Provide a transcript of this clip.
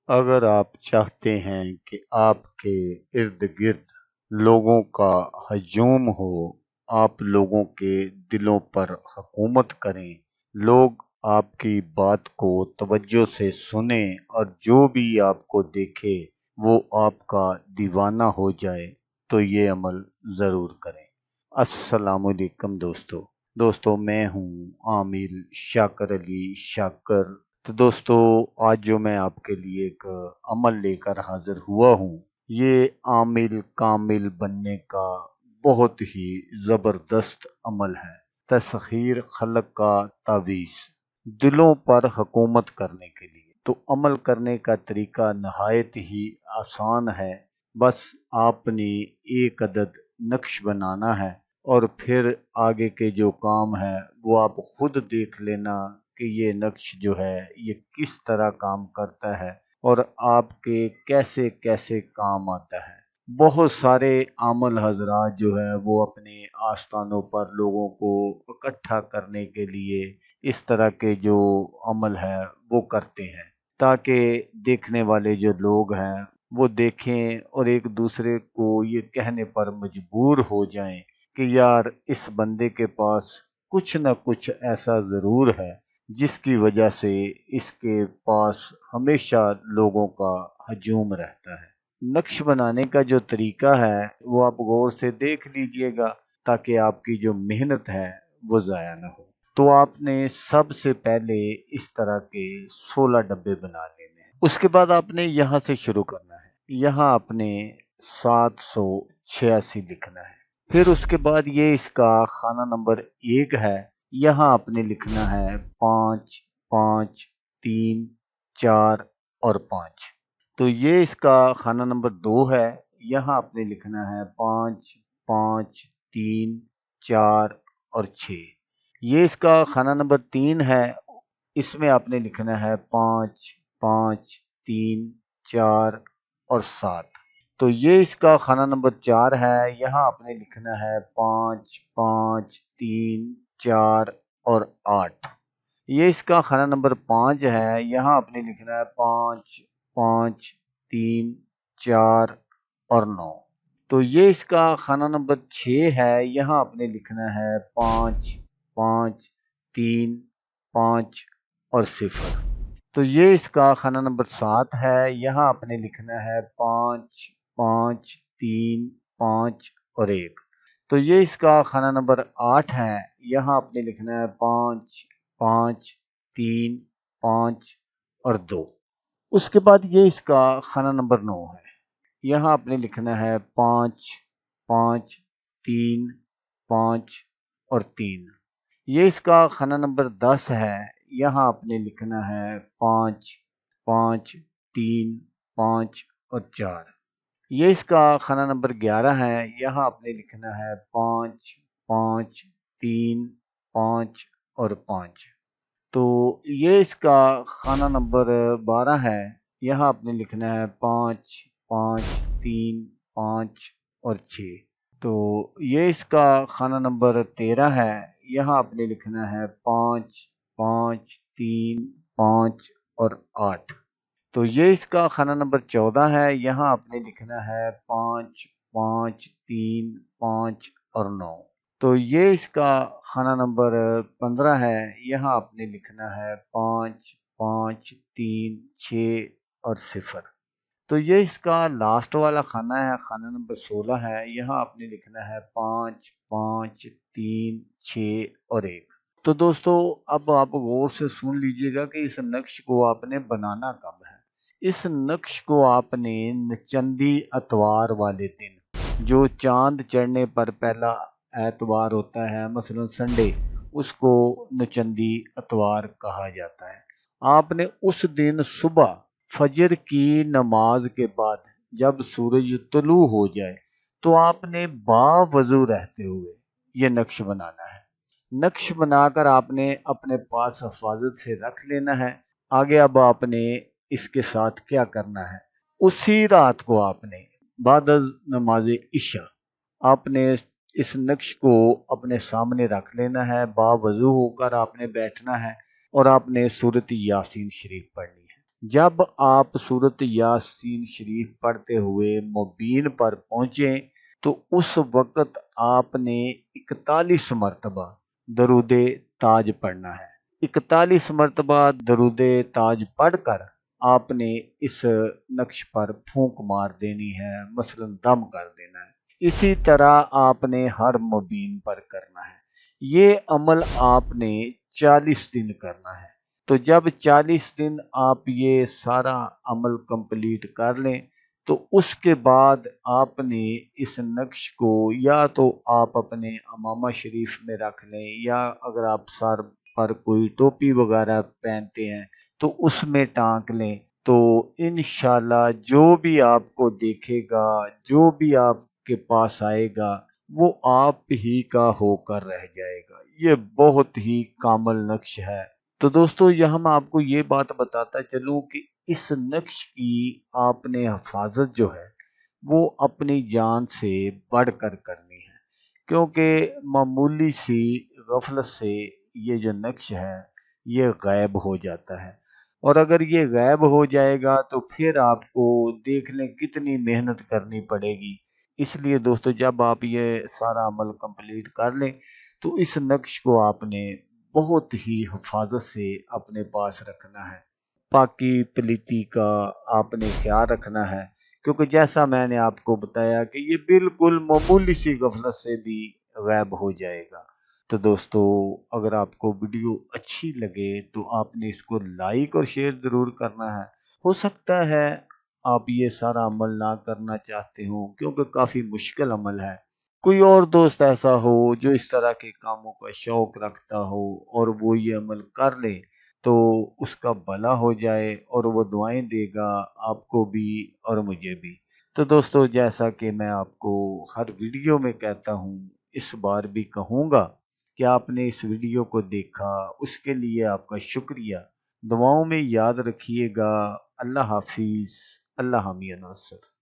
اگر آپ چاہتے ہیں کہ آپ کے ارد گرد لوگوں کا ہجوم ہو، آپ لوگوں کے دلوں پر حکومت کریں، لوگ آپ کی بات کو توجہ سے سنیں اور جو بھی آپ کو دیکھے وہ آپ کا دیوانہ ہو جائے، تو یہ عمل ضرور کریں۔ السلام علیکم دوستو میں ہوں عامر شاکر علی شاکر۔ تو دوستو، آج جو میں آپ کے لیے ایک عمل لے کر حاضر ہوا ہوں، یہ عامل کامل بننے کا بہت ہی زبردست عمل ہے۔ تسخیر خلق کا تعویذ، دلوں پر حکومت کرنے کے لیے۔ تو عمل کرنے کا طریقہ نہایت ہی آسان ہے، بس آپ نے ایک عدد نقش بنانا ہے اور پھر آگے کے جو کام ہے وہ آپ خود دیکھ لینا کہ یہ نقش جو ہے یہ کس طرح کام کرتا ہے اور آپ کے کیسے کیسے کام آتا ہے۔ بہت سارے عامل حضرات جو ہے وہ اپنے آستانوں پر لوگوں کو اکٹھا کرنے کے لیے اس طرح کے جو عمل ہے وہ کرتے ہیں، تاکہ دیکھنے والے جو لوگ ہیں وہ دیکھیں اور ایک دوسرے کو یہ کہنے پر مجبور ہو جائیں کہ یار اس بندے کے پاس کچھ نہ کچھ ایسا ضرور ہے جس کی وجہ سے اس کے پاس ہمیشہ لوگوں کا ہجوم رہتا ہے۔ نقش بنانے کا جو طریقہ ہے وہ آپ غور سے دیکھ لیجئے گا تاکہ آپ کی جو محنت ہے وہ ضائع نہ ہو۔ تو آپ نے سب سے پہلے اس طرح کے 16 ڈبے بنا لینے ہیں۔ اس کے بعد آپ نے یہاں سے شروع کرنا ہے، یہاں آپ نے 786 لکھنا ہے۔ پھر اس کے بعد یہ اس کا خانہ نمبر 1 ہے، یہاں آپ نے لکھنا ہے 5 5 3 4 اور 5۔ تو یہ اس کا خانہ نمبر 2 ہے، یہاں آپ نے لکھنا ہے 5 5 3 4 اور 6۔ یہ اس کا خانہ نمبر 3 ہے، اس میں آپ نے لکھنا ہے 5 5 3 4 اور 7۔ تو یہ اس کا خانہ نمبر 4 ہے، یہاں آپ نے لکھنا ہے 5 5 3 4 اور 8۔ یہ اس کا خانہ نمبر 5 ہے، یہاں آپ نے لکھنا ہے 5 5 3 4 اور 9۔ تو یہ اس کا خانہ نمبر 6 ہے، یہاں آپ نے لکھنا ہے 5 5 3 5 اور 0۔ تو یہ اس کا خانہ نمبر 7 ہے، یہاں آپ نے لکھنا ہے 5 5 3 5 اور 1۔ تو یہ اس کا خانہ نمبر 8 ہے، یہاں آپ نے لکھنا ہے 5 5 3 5 اور 2۔ اس کے بعد یہ اس کا خانہ نمبر 9 ہے، یہاں آپ نے لکھنا ہے 5 5 3 5 اور 3۔ یہ اس کا خانہ نمبر 10 ہے، یہاں آپ نے لکھنا ہے 5 5 3 5 اور 4۔ یہ اس کا خانہ نمبر 11 ہے، یہاں آپ نے لکھنا ہے 5 5 3 5 اور 5۔ تو یہ اس کا خانہ نمبر 12 ہے، یہاں آپ نے لکھنا ہے 5 5 3 5 اور 6۔ تو یہ اس کا خانہ نمبر 13 ہے، یہاں آپ نے لکھنا ہے 5 5 3 5 اور 8۔ تو یہ اس کا خانہ نمبر 14 ہے، یہاں آپ نے لکھنا ہے 5 5 3 5 اور 9۔ تو یہ اس کا خانہ نمبر 15 ہے، یہاں آپ نے لکھنا ہے 5 5 3 6 اور 0۔ تو یہ اس کا لاسٹ والا خانہ ہے، خانہ نمبر 16 ہے، یہاں آپ نے لکھنا ہے 5 5 3 6 اور 1۔ تو دوستو، اب آپ غور سے سن لیجئے گا کہ اس نقش کو آپ نے بنانا کب ہے۔ اس نقش کو آپ نے نچندی اتوار والے دن، جو چاند چڑھنے پر پہلا اتوار ہوتا ہے، مثلا سنڈے، اس کو نچندی اتوار کہا جاتا ہے۔ آپ نے اس دن صبح فجر کی نماز کے بعد جب سورج طلوع ہو جائے تو آپ نے باوضو رہتے ہوئے یہ نقش بنانا ہے۔ نقش بنا کر آپ نے اپنے پاس حفاظت سے رکھ لینا ہے۔ آگے اب آپ نے اس کے ساتھ کیا کرنا ہے، اسی رات کو آپ نے بعد از نماز عشاء آپ نے اس نقش کو اپنے سامنے رکھ لینا ہے، باوضو ہو کر آپ نے بیٹھنا ہے اور آپ نے سورۃ یاسین شریف پڑھنی ہے۔ جب آپ سورت یاسین شریف پڑھتے ہوئے مبین پر پہنچیں تو اس وقت آپ نے 41 مرتبہ درود تاج پڑھنا ہے۔ 41 مرتبہ درود تاج پڑھ کر آپ نے اس نقش پر پھونک مار دینی ہے، مثلا دم کر دینا ہے۔ اسی طرح آپ نے ہر مبین پر کرنا ہے۔ یہ عمل آپ نے 40 دن کرنا ہے۔ تو جب 40 دن آپ یہ سارا عمل کمپلیٹ کر لیں تو اس کے بعد آپ نے اس نقش کو یا تو آپ اپنے امامہ شریف میں رکھ لیں، یا اگر آپ سر پر کوئی ٹوپی وغیرہ پہنتے ہیں تو اس میں ٹانک لیں، تو انشاءاللہ جو بھی آپ کو دیکھے گا، جو بھی آپ کے پاس آئے گا، وہ آپ ہی کا ہو کر رہ جائے گا۔ یہ بہت ہی کامل نقش ہے۔ تو دوستو یہاں میں آپ کو یہ بات بتاتا چلوں کہ اس نقش کی آپ نے حفاظت جو ہے وہ اپنی جان سے بڑھ کر کرنی ہے، کیونکہ معمولی سی غفلت سے یہ جو نقش ہے یہ غائب ہو جاتا ہے، اور اگر یہ غائب ہو جائے گا تو پھر آپ کو دیکھ لیں کتنی محنت کرنی پڑے گی۔ اس لیے دوستو جب آپ یہ سارا عمل کمپلیٹ کر لیں تو اس نقش کو آپ نے بہت ہی حفاظت سے اپنے پاس رکھنا ہے۔ پاکی پلیتی کا آپ نے خیال رکھنا ہے، کیونکہ جیسا میں نے آپ کو بتایا کہ یہ بالکل معمولی سی غفلت سے بھی غائب ہو جائے گا۔ تو دوستو اگر آپ کو ویڈیو اچھی لگے تو آپ نے اس کو لائک اور شیئر ضرور کرنا ہے۔ ہو سکتا ہے آپ یہ سارا عمل نہ کرنا چاہتے ہوں کیونکہ کافی مشکل عمل ہے، کوئی اور دوست ایسا ہو جو اس طرح کے کاموں کا شوق رکھتا ہو اور وہ یہ عمل کر لے تو اس کا بھلا ہو جائے اور وہ دعائیں دے گا آپ کو بھی اور مجھے بھی۔ تو دوستو جیسا کہ میں آپ کو ہر ویڈیو میں کہتا ہوں، اس بار بھی کہوں گا کہ آپ نے اس ویڈیو کو دیکھا، اس کے لیے آپ کا شکریہ۔ دعاؤں میں یاد رکھیے گا۔ اللہ حافظ۔ اللہ حامی ناصر۔